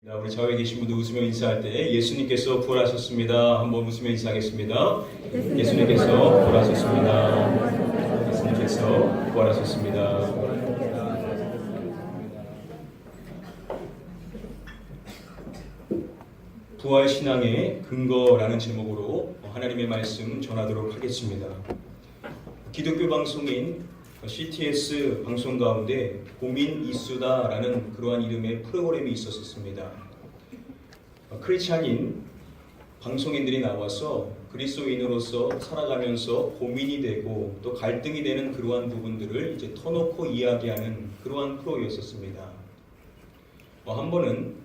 우리 좌우에 계신 분들 웃으며 인사할 때 예수님께서 부활하셨습니다. 한번 웃으며 인사하겠습니다. 예수님께서 부활하셨습니다. 예수님께서 부활하셨습니다. 부활 신앙의 근거라는 제목으로 하나님의 말씀 전하도록 하겠습니다. 기독교 방송인 CTS 방송 가운데 고민 이수다라는 그러한 이름의 프로그램이 있었습니다. 크리스찬인 방송인들이 나와서 그리스도인으로서 살아가면서 고민이 되고 또 갈등이 되는 그러한 부분들을 이제 터놓고 이야기하는 그러한 프로였었습니다. 한 번은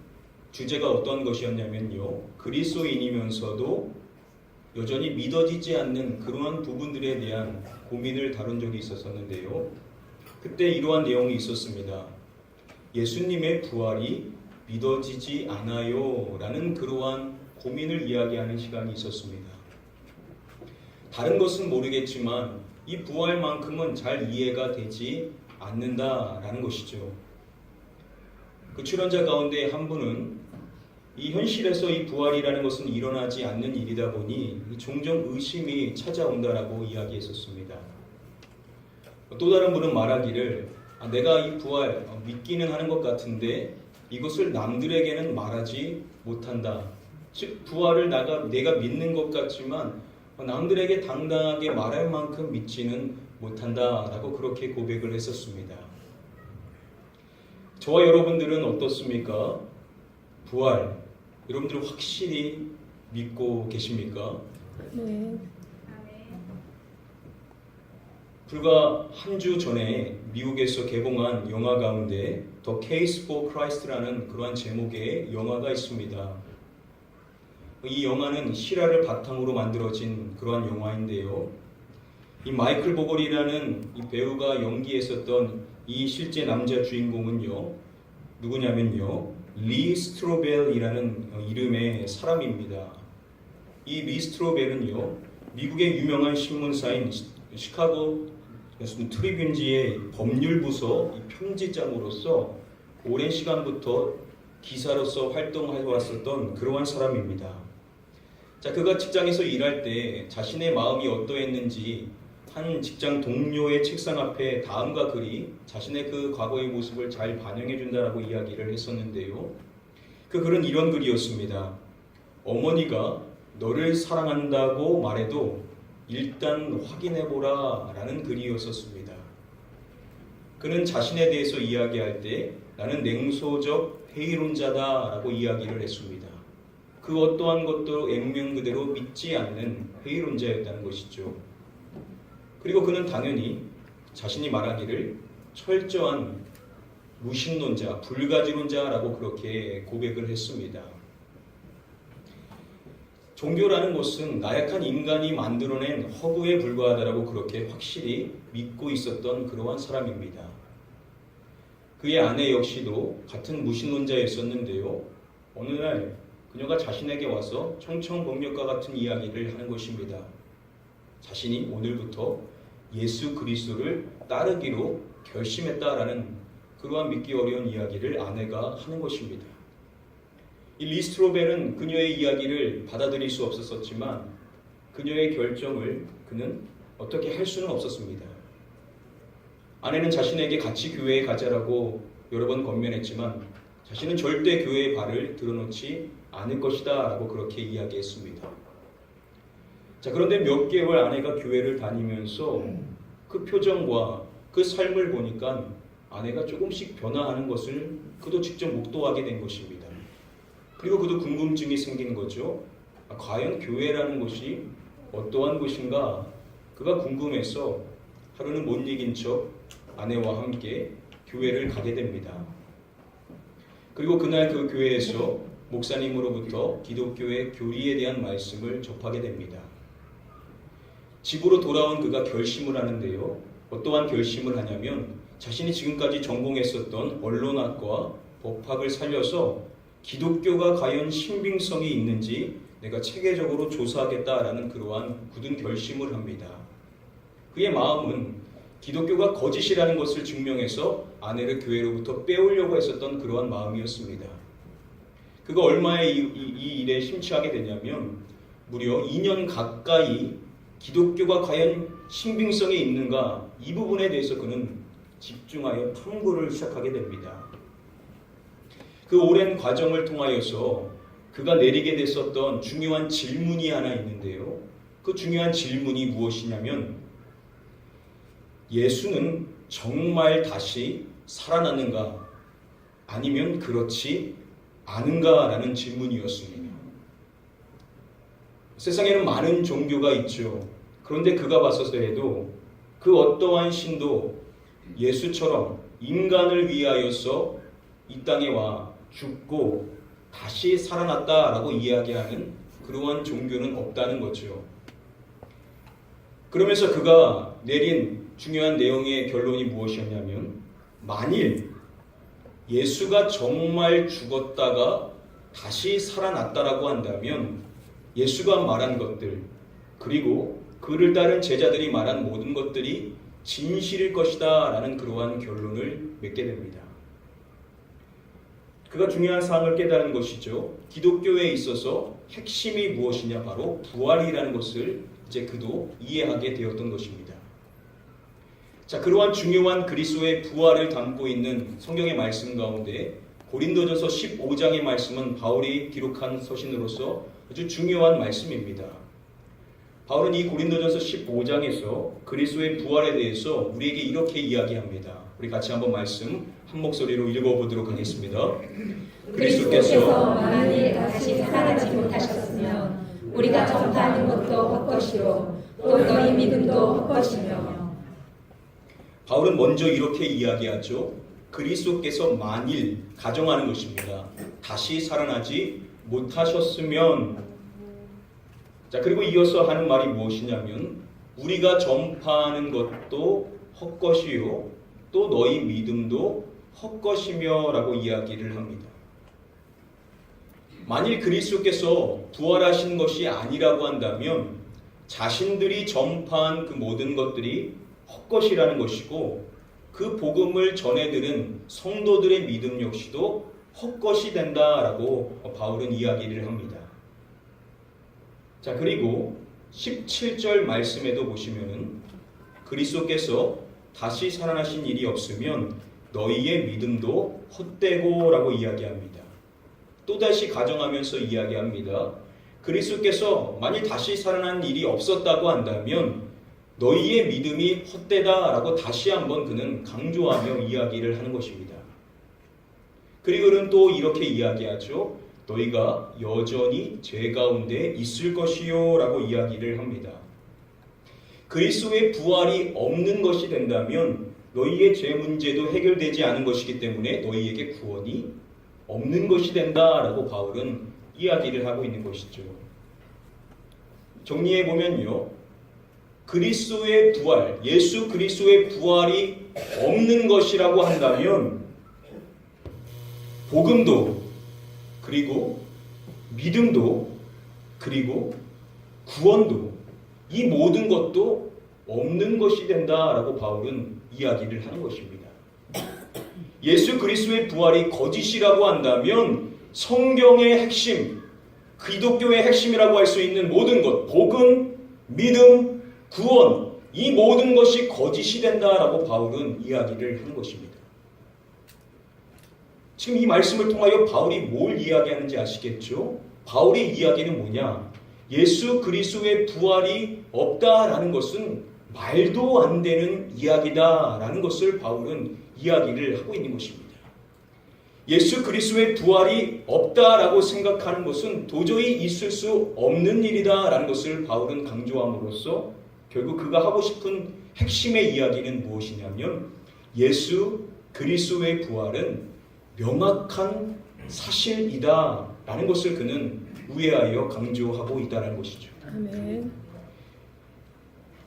주제가 어떤 것이었냐면요, 그리스도인이면서도 여전히 믿어지지 않는 그러한 부분들에 대한 고민을 다룬 적이 있었는데요. 그때 이러한 내용이 있었습니다. 예수님의 부활이 믿어지지 않아요 라는 그러한 고민을 이야기하는 시간이 있었습니다. 다른 것은 모르겠지만 이 부활만큼은 잘 이해가 되지 않는다라는 것이죠. 그 출연자 가운데 한 분은 이 현실에서 이 부활이라는 것은 일어나지 않는 일이다 보니 종종 의심이 찾아온다라고 이야기했었습니다. 또 다른 분은 말하기를 내가 이 부활 믿기는 하는 것 같은데 이것을 남들에게는 말하지 못한다. 즉 부활을 내가 믿는 것 같지만 남들에게 당당하게 말할 만큼 믿지는 못한다라고 그렇게 고백을 했었습니다. 저와 여러분들은 어떻습니까? 부활, 여러분들 확실히 믿고 계십니까? 네. 불과 한 주 전에 미국에서 개봉한 영화 가운데 The Case for Christ라는 그러한 제목의 영화가 있습니다. 이 영화는 실화를 바탕으로 만들어진 그러한 영화인데요. 이 마이클 보걸이라는 이 배우가 연기했었던 이 실제 남자 주인공은요, 누구냐면요, 리 스트로벨이라는 이름의 사람입니다. 이 리 스트로벨은요, 미국의 유명한 신문사인 시카고 트리뷴지의 법률부서 편집장으로서 오랜 시간부터 기사로서 활동해 왔었던 그러한 사람입니다. 자, 그가 직장에서 일할 때 자신의 마음이 어떠했는지 한 직장 동료의 책상 앞에 다음과 글이 자신의 그 과거의 모습을 잘 반영해 준다라고 이야기를 했었는데요. 그 글은 이런 글이었습니다. 어머니가 너를 사랑한다고 말해도 일단 확인해보라 라는 글이었었습니다. 그는 자신에 대해서 이야기할 때 나는 냉소적 회의론자다 라고 이야기를 했습니다. 그 어떠한 것도 액면 그대로 믿지 않는 회의론자였다는 것이죠. 그리고 그는 당연히 자신이 말하기를 철저한 무신론자, 불가지론자라고 그렇게 고백을 했습니다. 종교라는 것은 나약한 인간이 만들어낸 허구에 불과하다라고 그렇게 확실히 믿고 있었던 그러한 사람입니다. 그의 아내 역시도 같은 무신론자였었는데요. 어느 날 그녀가 자신에게 와서 청천벽력과 같은 이야기를 하는 것입니다. 자신이 오늘부터 예수 그리스도를 따르기로 결심했다라는 그러한 믿기 어려운 이야기를 아내가 하는 것입니다. 이 리스트로벨은 그녀의 이야기를 받아들일 수 없었지만 그녀의 결정을 그는 어떻게 할 수는 없었습니다. 아내는 자신에게 같이 교회에 가자라고 여러 번 권면했지만 자신은 절대 교회의 발을 들어놓지 않을 것이다 라고 그렇게 이야기했습니다. 자, 그런데 몇 개월 아내가 교회를 다니면서 그 표정과 그 삶을 보니까 아내가 조금씩 변화하는 것을 그도 직접 목도하게 된 것입니다. 그리고 그도 궁금증이 생긴 거죠. 과연 교회라는 것이 어떠한 곳인가? 그가 궁금해서 하루는 못 이긴 척 아내와 함께 교회를 가게 됩니다. 그리고 그날 그 교회에서 목사님으로부터 기독교의 교리에 대한 말씀을 접하게 됩니다. 집으로 돌아온 그가 결심을 하는데요. 어떠한 결심을 하냐면 자신이 지금까지 전공했었던 언론학과 법학을 살려서 기독교가 과연 신빙성이 있는지 내가 체계적으로 조사하겠다라는 그러한 굳은 결심을 합니다. 그의 마음은 기독교가 거짓이라는 것을 증명해서 아내를 교회로부터 빼오려고 했었던 그러한 마음이었습니다. 그가 얼마에 이 일에 심취하게 되냐면 무려 2년 가까이 기독교가 과연 신빙성이 있는가 이 부분에 대해서 그는 집중하여 탐구를 시작하게 됩니다. 그 오랜 과정을 통하여서 그가 내리게 됐었던 중요한 질문이 하나 있는데요. 그 중요한 질문이 무엇이냐면 예수는 정말 다시 살아나는가 아니면 그렇지 않은가라는 질문이었습니다. 세상에는 많은 종교가 있죠. 그런데 그가 봤었을 때에도 그 어떠한 신도 예수처럼 인간을 위하여서 이 땅에 와 죽고 다시 살아났다라고 이야기하는 그러한 종교는 없다는 거죠. 그러면서 그가 내린 중요한 내용의 결론이 무엇이었냐면 만일 예수가 정말 죽었다가 다시 살아났다라고 한다면 예수가 말한 것들 그리고 그를 따른 제자들이 말한 모든 것들이 진실일 것이다 라는 그러한 결론을 맺게 됩니다. 그가 중요한 사항을 깨달은 것이죠. 기독교에 있어서 핵심이 무엇이냐 바로 부활이라는 것을 이제 그도 이해하게 되었던 것입니다. 자, 그러한 중요한 그리스도의 부활을 담고 있는 성경의 말씀 가운데 고린도전서 15장의 말씀은 바울이 기록한 서신으로서 아주 중요한 말씀입니다. 바울은 이 고린도전서 15장에서 그리스도의 부활에 대해서 우리에게 이렇게 이야기합니다. 우리 같이 한번 말씀 한 목소리로 읽어보도록 하겠습니다. 그리스도께서 만일 다시 살아나지 못하셨으면 우리가 전파하는 것도 헛것이요 또 너희 믿음도 헛것이며. 바울은 먼저 이렇게 이야기하죠. 그리스도께서 만일 가정하는 것입니다. 다시 살아나지 못하셨으면. 자, 그리고 이어서 하는 말이 무엇이냐면 우리가 전파하는 것도 헛것이요 또 너희 믿음도 헛것이며 라고 이야기를 합니다. 만일 그리스도께서 부활하신 것이 아니라고 한다면 자신들이 전파한 그 모든 것들이 헛것이라는 것이고 그 복음을 전해들은 성도들의 믿음 역시도 헛것이 된다라고 바울은 이야기를 합니다. 자, 그리고 17절 말씀에도 보시면은 그리스도께서 다시 살아나신 일이 없으면 너희의 믿음도 헛되고 라고 이야기합니다. 또다시 가정하면서 이야기합니다. 그리스도께서 만일 다시 살아난 일이 없었다고 한다면 너희의 믿음이 헛되다라고 다시 한번 그는 강조하며 이야기를 하는 것입니다. 그리고 그는 또 이렇게 이야기하죠. 너희가 여전히 죄 가운데 있을 것이요 라고 이야기를 합니다. 그리스도의 부활이 없는 것이 된다면 너희의 죄 문제도 해결되지 않은 것이기 때문에 너희에게 구원이 없는 것이 된다라고 바울은 이야기를 하고 있는 것이죠. 정리해보면요. 그리스도의 부활, 예수 그리스도의 부활이 없는 것이라고 한다면 복음도 그리고 믿음도 그리고 구원도 이 모든 것도 없는 것이 된다라고 바울은 이야기를 하는 것입니다. 예수 그리스도의 부활이 거짓이라고 한다면 성경의 핵심, 기독교의 핵심이라고 할 수 있는 모든 것, 복음, 믿음, 구원, 이 모든 것이 거짓이 된다라고 바울은 이야기를 하는 것입니다. 지금 이 말씀을 통하여 바울이 뭘 이야기하는지 아시겠죠? 바울의 이야기는 뭐냐? 예수 그리스도의 부활이 없다라는 것은 말도 안 되는 이야기다라는 것을 바울은 이야기를 하고 있는 것입니다. 예수 그리스도의 부활이 없다라고 생각하는 것은 도저히 있을 수 없는 일이다라는 것을 바울은 강조함으로써 결국 그가 하고 싶은 핵심의 이야기는 무엇이냐면 예수 그리스도의 부활은 명확한 사실이다라는 것을 그는 우회하여 강조하고 있다는 것이죠. 아멘.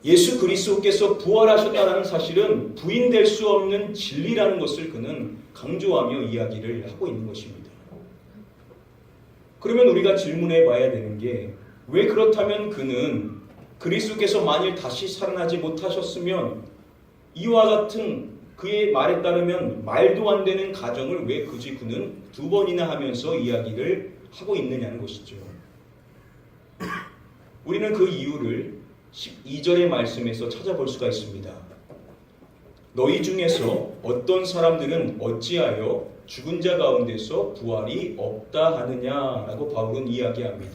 예수 그리스도께서 부활하셨다는 사실은 부인될 수 없는 진리라는 것을 그는 강조하며 이야기를 하고 있는 것입니다. 그러면 우리가 질문해 봐야 되는 게 왜 그렇다면 그는 그리스도께서 만일 다시 살아나지 못하셨으면 이와 같은 그의 말에 따르면 말도 안 되는 가정을 왜 굳이 그는 두 번이나 하면서 이야기를 하고 있느냐는 것이죠. 우리는 그 이유를 12절의 말씀에서 찾아볼 수가 있습니다. 너희 중에서 어떤 사람들은 어찌하여 죽은 자 가운데서 부활이 없다 하느냐라고 바울은 이야기합니다.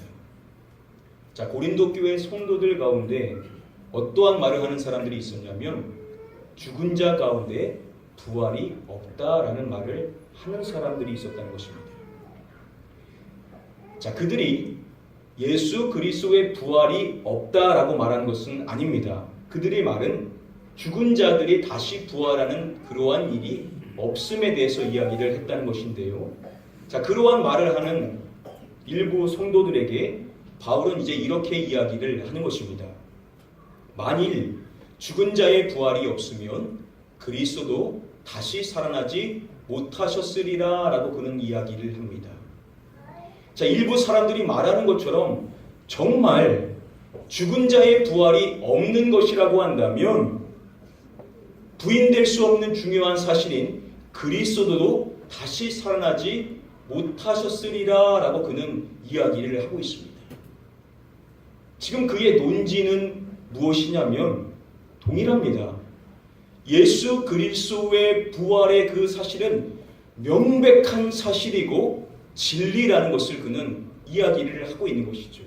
자, 고린도 교회 성도들 가운데 어떠한 말을 하는 사람들이 있었냐면 죽은 자 가운데 부활이 없다라는 말을 하는 사람들이 있었다는 것입니다. 자, 그들이 예수 그리스도의 부활이 없다라고 말하는 것은 아닙니다. 그들의 말은 죽은 자들이 다시 부활하는 그러한 일이 없음에 대해서 이야기를 했다는 것인데요. 자, 그러한 말을 하는 일부 성도들에게 바울은 이제 이렇게 이야기를 하는 것입니다. 만일 죽은 자의 부활이 없으면 그리스도도 다시 살아나지 못하셨으리라 라고 그는 이야기를 합니다. 자, 일부 사람들이 말하는 것처럼 정말 죽은 자의 부활이 없는 것이라고 한다면 부인될 수 없는 중요한 사실인 그리스도도 다시 살아나지 못하셨으리라 라고 그는 이야기를 하고 있습니다. 지금 그의 논지는 무엇이냐면 동일합니다. 예수 그리스도의 부활의 그 사실은 명백한 사실이고 진리라는 것을 그는 이야기를 하고 있는 것이죠.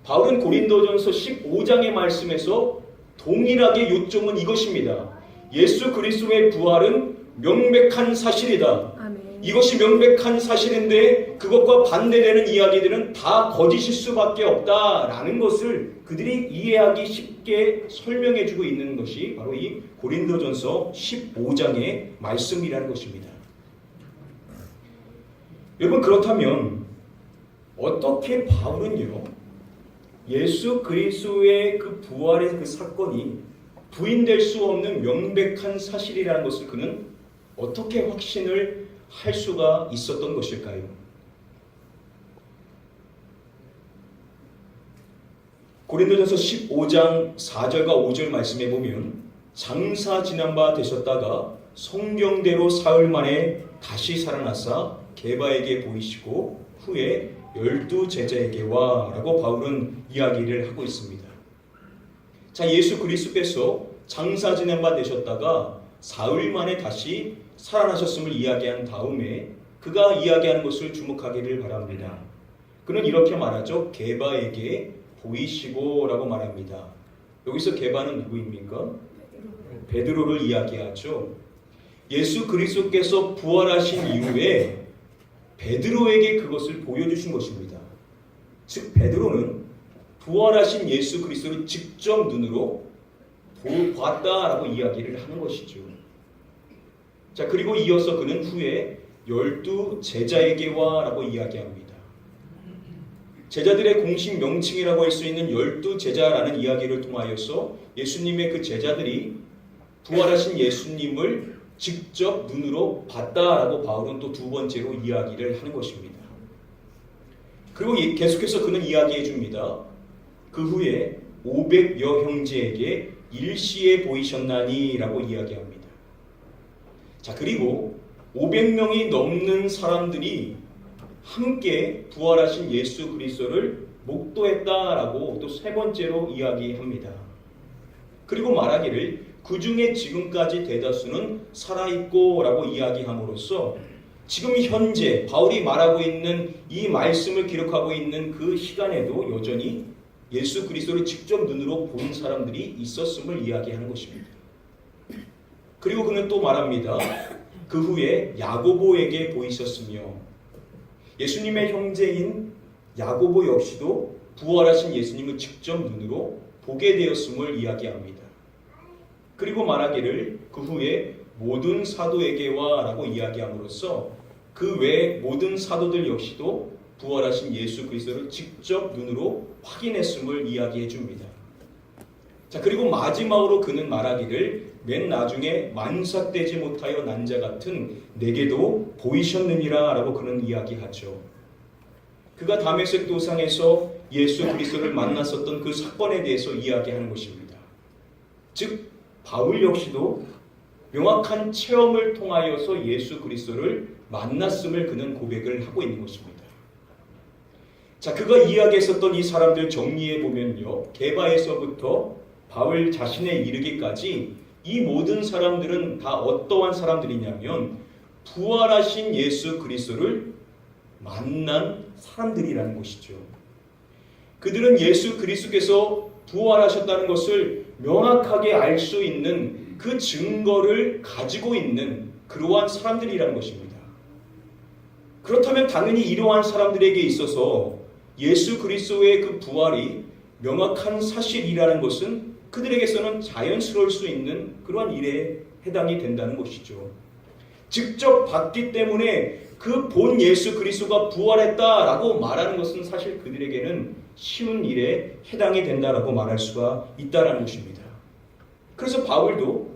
바울은 고린도전서 15장의 말씀에서 동일하게 요점은 이것입니다. 예수 그리스도의 부활은 명백한 사실이다. 아멘. 이것이 명백한 사실인데 그것과 반대되는 이야기들은 다 거짓일 수밖에 없다라는 것을 그들이 이해하기 쉽게 설명해주고 있는 것이 바로 이 고린도전서 15장의 말씀이라는 것입니다. 여러분, 그렇다면 어떻게 바울은요 예수 그리스도의 그 부활의 그 사건이 부인될 수 없는 명백한 사실이라는 것을 그는 어떻게 확신을 할 수가 있었던 것일까요? 고린도전서 15장 4절과 5절 말씀에 보면 장사 지난 바 되셨다가 성경대로 사흘 만에 다시 살아나사 게바에게 보이시고 후에 12 제자에게와 라고 바울은 이야기를 하고 있습니다. 자, 예수 그리스도께서 장사 지낸 바 되셨다가 사흘 만에 다시 살아나셨음을 이야기한 다음에 그가 이야기하는 것을 주목하기를 바랍니다. 그는 이렇게 말하죠. 게바에게 보이시고 라고 말합니다. 여기서 게바는 누구입니까? 베드로를 이야기하죠. 예수 그리스도께서 부활하신 이후에 베드로에게 그것을 보여주신 것입니다. 즉 베드로는 부활하신 예수 그리스도를 직접 눈으로 봤다라고 이야기를 하는 것이죠. 자, 그리고 이어서 그는 후에 12 제자에게와 라고 이야기합니다. 제자들의 공식 명칭이라고 할 수 있는 12 제자라는 이야기를 통하여서 예수님의 그 제자들이 부활하신 예수님을 직접 눈으로 봤다라고 바울은 또 두 번째로 이야기를 하는 것입니다. 그리고 계속해서 그는 이야기해 줍니다. 그 후에 500여 형제에게 일시에 보이셨나니 라고 이야기합니다. 자, 그리고 500명이 넘는 사람들이 함께 부활하신 예수 그리스도를 목도했다라고 또 세 번째로 이야기합니다. 그리고 말하기를 그 중에 지금까지 대다수는 살아있고 라고 이야기함으로써 지금 현재 바울이 말하고 있는 이 말씀을 기록하고 있는 그 시간에도 여전히 예수 그리스도를 직접 눈으로 본 사람들이 있었음을 이야기하는 것입니다. 그리고 그는 또 말합니다. 그 후에 야고보에게 보이셨으며 예수님의 형제인 야고보 역시도 부활하신 예수님을 직접 눈으로 보게 되었음을 이야기합니다. 그리고 말하기를 그 후에 모든 사도에게와 라고 이야기함으로써 그 외 모든 사도들 역시도 부활하신 예수 그리스도를 직접 눈으로 확인했음을 이야기해 줍니다. 자, 그리고 마지막으로 그는 말하기를 맨 나중에 만삭되지 못하여 난 자 같은 내게도 보이셨느니라 라고 그는 이야기하죠. 그가 다메섹 도상에서 예수 그리스도를 만났었던 그 사건에 대해서 이야기하는 것입니다. 즉 바울 역시도 명확한 체험을 통하여서 예수 그리스도를 만났음을 그는 고백을 하고 있는 것입니다. 자, 그가 이야기했었던 이 사람들 정리해 보면요, 게바에서부터 바울 자신에 이르기까지 이 모든 사람들은 다 어떠한 사람들이냐면 부활하신 예수 그리스도를 만난 사람들이라는 것이죠. 그들은 예수 그리스도께서 부활하셨다는 것을 명확하게 알 수 있는 그 증거를 가지고 있는 그러한 사람들이라는 것입니다. 그렇다면 당연히 이러한 사람들에게 있어서 예수 그리스도의 그 부활이 명확한 사실이라는 것은 그들에게서는 자연스러울 수 있는 그러한 일에 해당이 된다는 것이죠. 직접 봤기 때문에 그 본 예수 그리스도가 부활했다라고 말하는 것은 사실 그들에게는 쉬운 일에 해당이 된다라고 말할 수가 있다는 것입니다. 그래서 바울도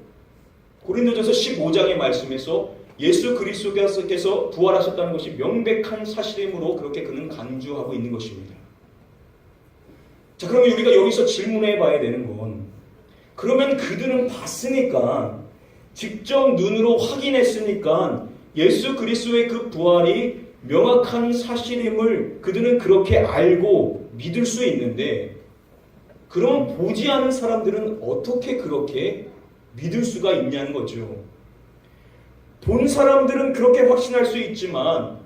고린도전서 15장의 말씀에서 예수 그리스도께서 부활하셨다는 것이 명백한 사실이므로 그렇게 그는 강조하고 있는 것입니다. 자, 그러면 우리가 여기서 질문해 봐야 되는 건, 그러면 그들은 봤으니까, 직접 눈으로 확인했으니까 예수 그리스도의 그 부활이 명확한 사실임을 그들은 그렇게 알고 믿을 수 있는데, 그럼 보지 않은 사람들은 어떻게 그렇게 믿을 수가 있냐는 거죠. 본 사람들은 그렇게 확신할 수 있지만,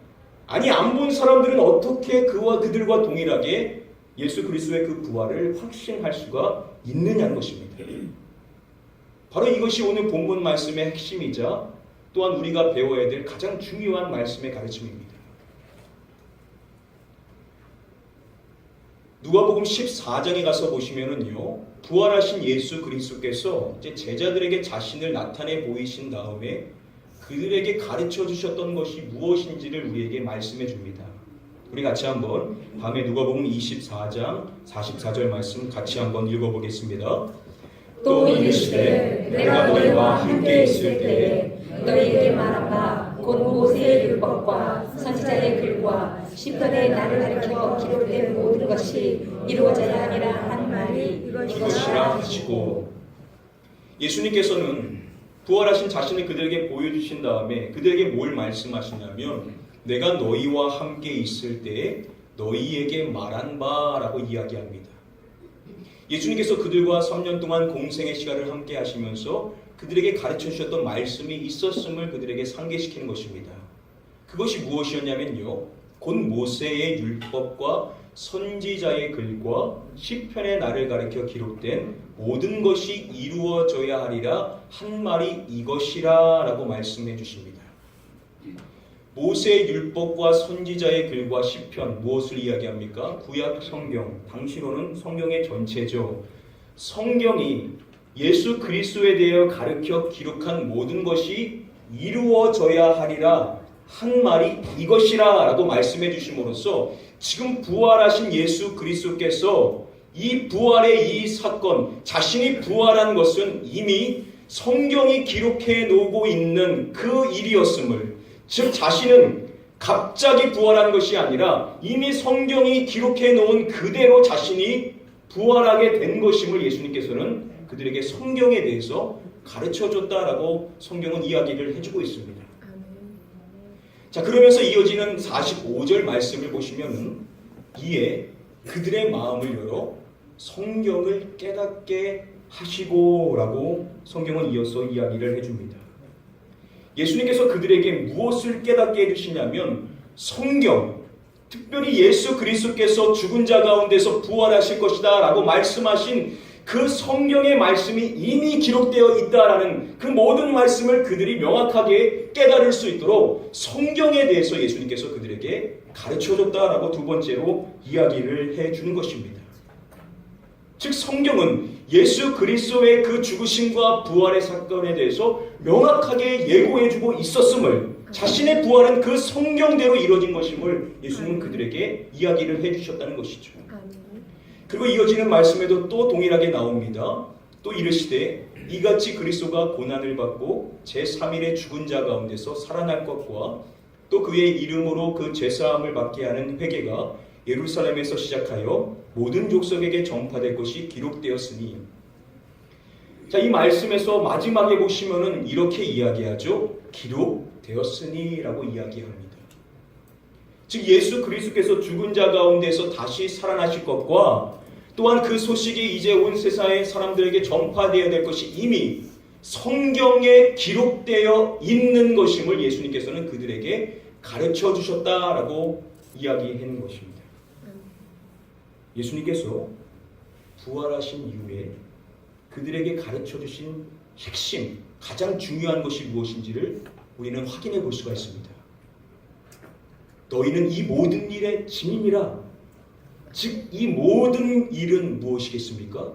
아니 안 본 사람들은 어떻게 그들과 동일하게 예수 그리스도의 그 부활을 확신할 수가 있느냐는 것입니다. 바로 이것이 오늘 본문 말씀의 핵심이자 또한 우리가 배워야 될 가장 중요한 말씀의 가르침입니다. 누가복음 14장에 가서 보시면은요, 부활하신 예수 그리스도께서 이제 제자들에게 자신을 나타내 보이신 다음에 그들에게 가르쳐 주셨던 것이 무엇인지를 우리에게 말씀해 줍니다. 우리 같이 한번 다음에 누가복음 24장 44절 말씀 같이 한번 읽어보겠습니다. 또 이르시되 내가 너희와 함께 있을 때에 너희에게 말한 바 곧 모세의 율법과 선지자의 글과 시편의 나를 가리켜 기록된 모든 것이 이루어져야 하리라 한 말이 이것이라 하시고, 예수님께서는 부활하신 자신을 그들에게 보여주신 다음에 그들에게 뭘 말씀하시냐면 내가 너희와 함께 있을 때에 너희에게 말한 바라고 이야기합니다. 예수님께서 그들과 3년 동안 공생의 시간을 함께 하시면서 그들에게 가르쳐 주셨던 말씀이 있었음을 그들에게 상기시키는 것입니다. 그것이 무엇이었냐면요, 곧 모세의 율법과 선지자의 글과 시편의 나를 가리켜 기록된 모든 것이 이루어져야 하리라 한 말이 이것이라 라고 말씀해 주십니다. 모세의 율법과 선지자의 글과 시편, 무엇을 이야기합니까? 구약 성경, 당시로는 성경의 전체죠. 성경이 예수 그리스도에 대하여 가르쳐 기록한 모든 것이 이루어져야 하리라 한 말이 이것이라 라고 말씀해 주심으로써 지금 부활하신 예수 그리스도께서 이 부활의 이 사건, 자신이 부활한 것은 이미 성경이 기록해 놓고 있는 그 일이었음을, 즉 자신은 갑자기 부활한 것이 아니라 이미 성경이 기록해 놓은 그대로 자신이 부활하게 된 것임을 예수님께서는 그들에게 성경에 대해서 가르쳐줬다라고 성경은 이야기를 해주고 있습니다. 자, 그러면서 이어지는 45절 말씀을 보시면 이에 그들의 마음을 열어 성경을 깨닫게 하시고 라고 성경은 이어서 이야기를 해줍니다. 예수님께서 그들에게 무엇을 깨닫게 해주시냐면 성경, 특별히 예수 그리스도께서 죽은 자 가운데서 부활하실 것이다 라고 말씀하신 그 성경의 말씀이 이미 기록되어 있다라는 그 모든 말씀을 그들이 명확하게 깨달을 수 있도록 성경에 대해서 예수님께서 그들에게 가르쳐줬다라고 두 번째로 이야기를 해주는 것입니다. 즉 성경은 예수 그리스도의 그 죽으심과 부활의 사건에 대해서 명확하게 예고해주고 있었음을, 자신의 부활은 그 성경대로 이루어진 것임을 예수님은 그들에게 이야기를 해주셨다는 것이죠. 그리고 이어지는 말씀에도 또 동일하게 나옵니다. 또 이르시되 이같이 그리스도가 고난을 받고 제3일에 죽은 자 가운데서 살아날 것과 또 그의 이름으로 그 죄사함을 받게 하는 회개가 예루살렘에서 시작하여 모든 족속에게 전파될 것이 기록되었으니, 자, 이 말씀에서 마지막에 보시면은 이렇게 이야기하죠. 기록되었으니라고 이야기합니다. 즉 예수 그리스도께서 죽은 자 가운데서 다시 살아나실 것과 또한 그 소식이 이제 온 세상의 사람들에게 전파되어야 될 것이 이미 성경에 기록되어 있는 것임을 예수님께서는 그들에게 가르쳐 주셨다라고 이야기하는 것입니다. 예수님께서 부활하신 이후에 그들에게 가르쳐 주신 핵심, 가장 중요한 것이 무엇인지를 우리는 확인해 볼 수가 있습니다. 너희는 이 모든 일의 증인이라. 즉 이 모든 일은 무엇이겠습니까?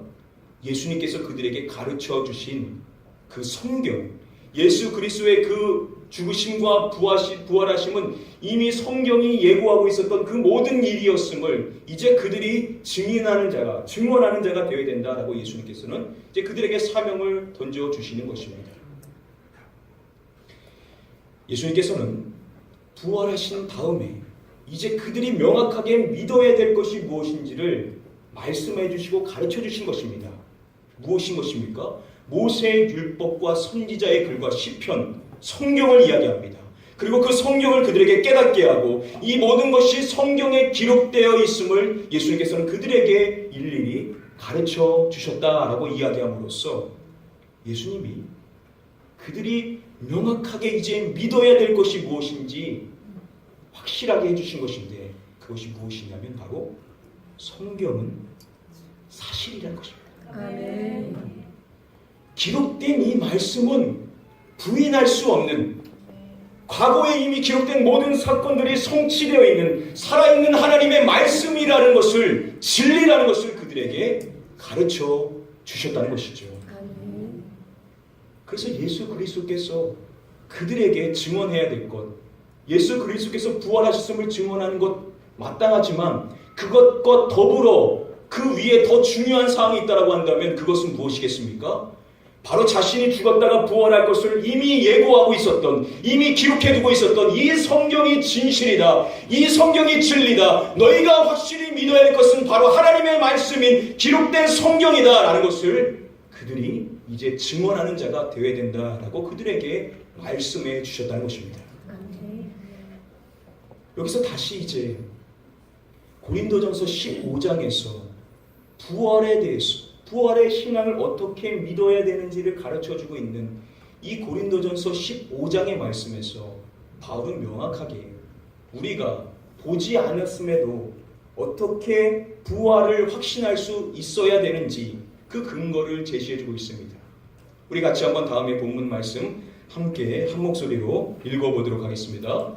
예수님께서 그들에게 가르쳐 주신 그 성경, 예수 그리스도의 그 죽으심과 부활하심은 이미 성경이 예고하고 있었던 그 모든 일이었음을 이제 그들이 증언하는 자가 되어야 된다라고 예수님께서는 이제 그들에게 사명을 던져 주시는 것입니다. 예수님께서는 부활하신 다음에 이제 그들이 명확하게 믿어야 될 것이 무엇인지를 말씀해 주시고 가르쳐 주신 것입니다. 무엇인 것입니까? 모세의 율법과 선지자의 글과 시편, 성경을 이야기합니다. 그리고 그 성경을 그들에게 깨닫게 하고 이 모든 것이 성경에 기록되어 있음을 예수님께서는 그들에게 일일이 가르쳐 주셨다라고 이야기함으로써 예수님이 그들이 명확하게 이제 믿어야 될 것이 무엇인지 확실하게 해주신 것인데 그것이 무엇이냐면 바로 성경은 사실이라는 것입니다. 아멘. 기록된 이 말씀은 부인할 수 없는, 과거에 이미 기록된 모든 사건들이 성취되어 있는 살아있는 하나님의 말씀이라는 것을, 진리라는 것을 그들에게 가르쳐 주셨다는 것이죠. 아멘. 그래서 예수 그리스도께서 그들에게 증언해야 될 것, 예수 그리스도께서 부활하셨음을 증언하는 것 마땅하지만 그것과 더불어 그 위에 더 중요한 사항이 있다고 한다면 그것은 무엇이겠습니까? 바로 자신이 죽었다가 부활할 것을 이미 예고하고 있었던, 이미 기록해두고 있었던 이 성경이 진실이다, 이 성경이 진리다, 너희가 확실히 믿어야 할 것은 바로 하나님의 말씀인 기록된 성경이다 라는 것을 그들이 이제 증언하는 자가 되어야 된다라고 그들에게 말씀해 주셨다는 것입니다. 여기서 다시 이제 고린도전서 15장에서 부활에 대해서, 부활의 신앙을 어떻게 믿어야 되는지를 가르쳐주고 있는 이 고린도전서 15장의 말씀에서 바울은 명확하게 우리가 보지 않았음에도 어떻게 부활을 확신할 수 있어야 되는지 그 근거를 제시해주고 있습니다. 우리 같이 한번 다음에 본문 말씀 함께 한 목소리로 읽어보도록 하겠습니다.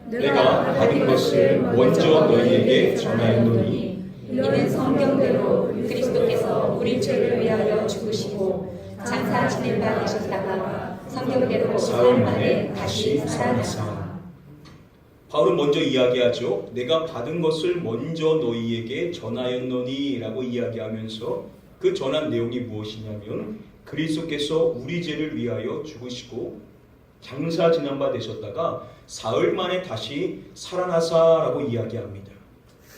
내가 받은 것을 먼저 너희에게 전하였노니 이는 성경대로 그리스도께서 우리 죄를 위하여 죽으시고 장사 지낸 바 되셨다가 성경대로 사흘 만에 다시 살아나사. 바울은 먼저 이야기하죠. 내가 받은 것을 먼저 너희에게 전하였노니 라고 이야기하면서 그 전한 내용이 무엇이냐면 그리스도께서 우리 죄를 위하여 죽으시고 장사 지난 바 되셨다가 사흘 만에 다시 살아나사라고 이야기합니다.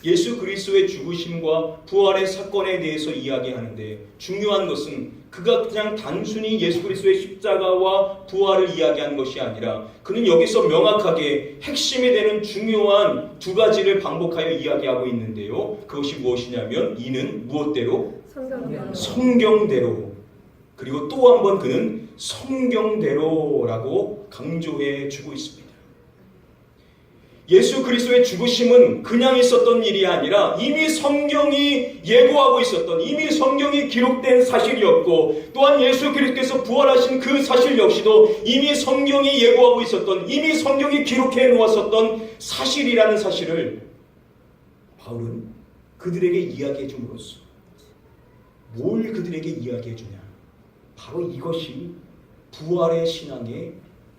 예수 그리스도의 죽으심과 부활의 사건에 대해서 이야기하는데 중요한 것은 그가 그냥 단순히 예수 그리스도의 십자가와 부활을 이야기한 것이 아니라 그는 여기서 명확하게 핵심이 되는 중요한 두 가지를 반복하여 이야기하고 있는데요. 그것이 무엇이냐면 이는 무엇대로? 성경대로. 그리고 또 한 번 그는 성경대로라고 강조해 주고 있습니다. 예수 그리스도의 죽으심은 그냥 있었던 일이 아니라 이미 성경이 예고하고 있었던, 이미 성경이 기록된 사실이었고 또한 예수 그리스도께서 부활하신 그 사실 역시도 이미 성경이 예고하고 있었던, 이미 성경이 기록해 놓았었던 사실이라는 사실을 바울은 그들에게 이야기해 줌으로써 뭘 그들에게 이야기해 주냐? 바로 이것이 부활의 신앙의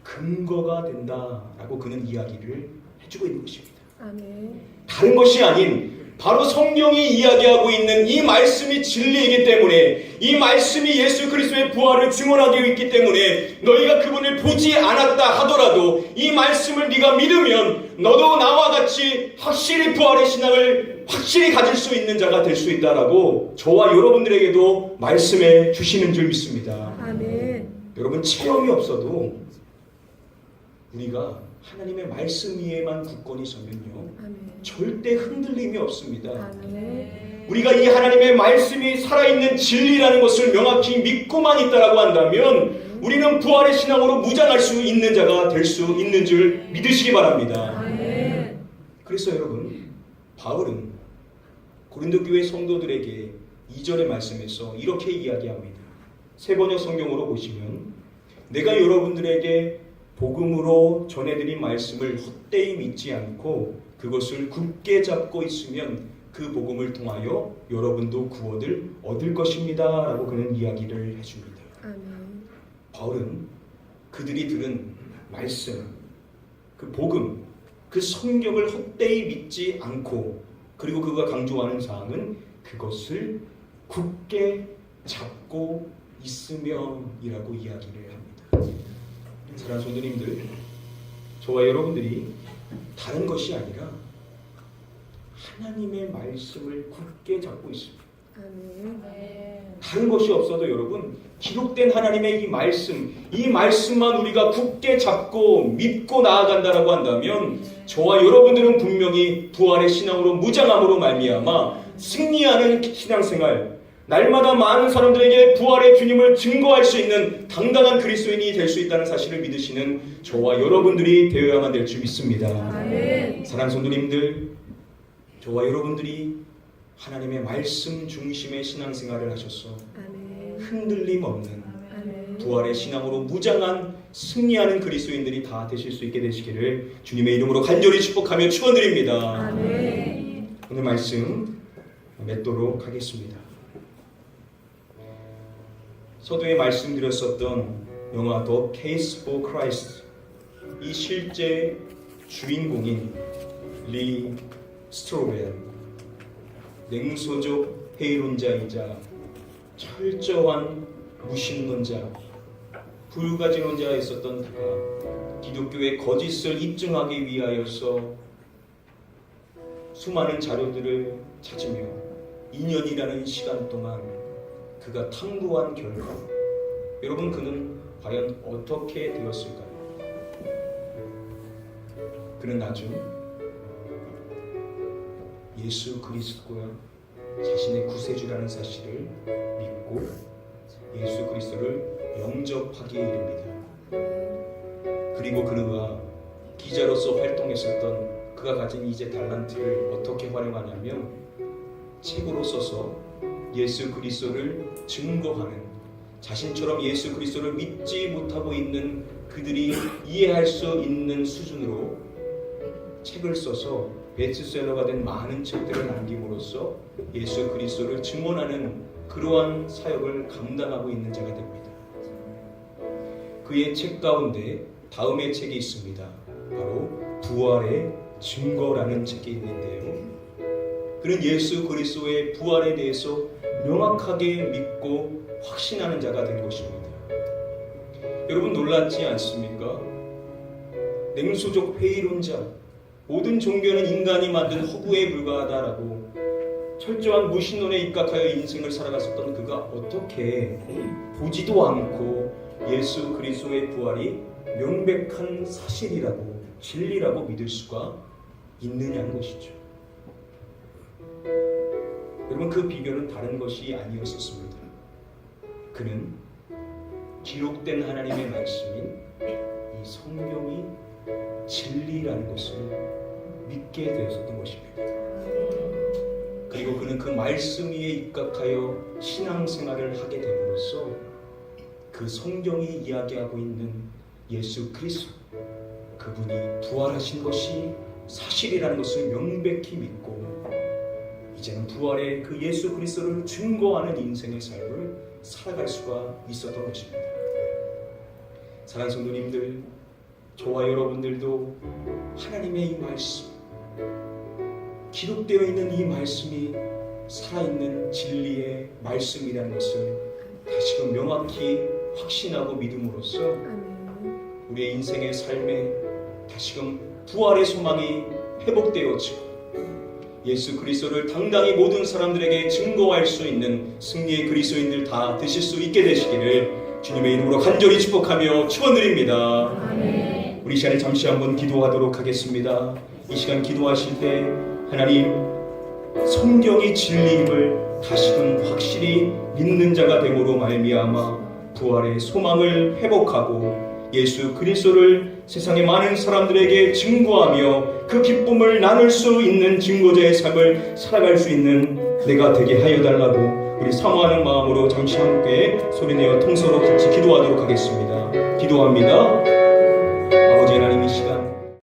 근거가 된다라고 그는 이야기를 해주고 있는 것입니다. 아멘. 다른 것이 아닌 바로 성경이 이야기하고 있는 이 말씀이 진리이기 때문에, 이 말씀이 예수 그리스도의 부활을 증언하고 있기 때문에 너희가 그분을 보지 않았다 하더라도 이 말씀을 네가 믿으면 너도 나와 같이 확실히 부활의 신앙을 확실히 가질 수 있는 자가 될 수 있다라고 저와 여러분들에게도 말씀해 주시는 줄 믿습니다. 아멘. 여러분, 체험이 없어도 우리가 하나님의 말씀 위에만 굳건히 서면요, 아멘. 절대 흔들림이 없습니다. 아멘. 우리가 이 하나님의 말씀이 살아있는 진리라는 것을 명확히 믿고만 있다라고 한다면 우리는 부활의 신앙으로 무장할 수 있는 자가 될 수 있는 줄 믿으시기 바랍니다. 아멘. 그래서 여러분, 바울은 고린도 교회 성도들에게 2절의 말씀에서 이렇게 이야기합니다. 세번역 성경으로 보시면, 내가 여러분들에게 복음으로 전해드린 말씀을 헛되이 믿지 않고 그것을 굳게 잡고 있으면 그 복음을 통하여 여러분도 구원을 얻을 것입니다 라고 그는 이야기를 해줍니다. 아멘. 바울은 그들이 들은 말씀, 그 복음, 그 성경을 헛되이 믿지 않고, 그리고 그가 강조하는 사항은 그것을 굳게 잡고 있으면이라고 이야기를 합니다. 사랑하는 성도님들, 저와 여러분들이 다른 것이 아니라 하나님의 말씀을 굳게 잡고 있습니다. 아멘. 다른 것이 없어도 여러분, 기록된 하나님의 이 말씀만 우리가 굳게 잡고 믿고 나아간다라고 한다면 저와 여러분들은 분명히 부활의 신앙으로 무장함으로 말미암아 승리하는 신앙생활, 날마다 많은 사람들에게 부활의 주님을 증거할 수 있는 당당한 그리스도인이 될 수 있다는 사실을 믿으시는 저와 여러분들이 되어야만 될 줄 믿습니다. 아멘. 사랑하는 성도님들, 저와 여러분들이 하나님의 말씀 중심의 신앙생활을 하셔서 아멘. 흔들림 없는 아멘. 부활의 신앙으로 무장한 승리하는 그리스도인들이 다 되실 수 있게 되시기를 주님의 이름으로 간절히 축복하며 축원드립니다. 아멘. 오늘 말씀 맺도록 하겠습니다. 서두에 말씀드렸었던 영화 The Case for Christ, 이 실제 주인공인 리 스트로벨, 냉소적 회의론자이자 철저한 무신론자, 불가지론자였었던 그가 기독교의 거짓을 입증하기 위하여서 수많은 자료들을 찾으며 2년이라는 시간 동안 그가 탐구한 결과, 여러분, 그는 과연 어떻게 되었을까요? 그는 나중 예수 그리스도가 자신의 구세주라는 사실을 믿고 예수 그리스도를 영접하기에 이릅니다. 그리고 그가 기자로서 활동했었던 그가 가진 이제 달란트를 어떻게 활용하냐면 책으로 써서 예수 그리스도를 증거하는, 자신처럼 예수 그리스도를 믿지 못하고 있는 그들이 이해할 수 있는 수준으로 책을 써서 베스트셀러가 된 많은 책들을 남김으로써 예수 그리스도를 증언하는 그러한 사역을 감당하고 있는 자가 됩니다. 그의 책 가운데 다음의 책이 있습니다. 바로 부활의 증거라는 책이 있는데요, 그는 예수 그리스도의 부활에 대해서 명확하게 믿고 확신하는 자가 된 것입니다. 여러분, 놀랍지 않습니까? 냉소적 회의론자, 모든 종교는 인간이 만든 허구에 불과하다라고 철저한 무신론에 입각하여 인생을 살아갔었던 그가 어떻게 보지도 않고 예수 그리스도의 부활이 명백한 사실이라고, 진리라고 믿을 수가 있느냐는 것이죠. 여러분, 그 비결은 다른 것이 아니었었습니다. 그는 기록된 하나님의 말씀인 이 성경이 진리라는 것을 믿게 되었었던 것입니다. 그리고 그는 그 말씀 위에 입각하여 신앙생활을 하게 됨으로써 그 성경이 이야기하고 있는 예수 그리스도, 그분이 부활하신 것이 사실이라는 것을 명백히 믿고 이제는 부활의 그 예수 그리스도를 증거하는 인생의 삶을 살아갈 수가 있었던 것입니다. 사랑하는 성도님들, 저와 여러분들도 하나님의 이 말씀, 기록되어 있는 이 말씀이 살아있는 진리의 말씀이라는 것을 다시금 명확히 확신하고 믿음으로써 우리의 인생의 삶에 다시금 부활의 소망이 회복되어지고 예수 그리스도를 당당히 모든 사람들에게 증거할 수 있는 승리의 그리스도인들 다 되실 수 있게 되시기를 주님의 이름으로 간절히 축복하며 축원드립니다. 아멘. 우리 시간에 잠시 한번 기도하도록 하겠습니다. 이 시간 기도하실 때 하나님 성경이 진리임을 다시금 확실히 믿는 자가 됨으로 말미암아 부활의 소망을 회복하고 예수 그리스도를 세상의 많은 사람들에게 증거하며 그 기쁨을 나눌 수 있는 증거자의 삶을 살아갈 수 있는 내가 되게 하여 달라고 우리 사모하는 마음으로 잠시 함께 소리내어 통서로 같이 기도하도록 하겠습니다. 기도합니다. 아버지 하나님, 이 시간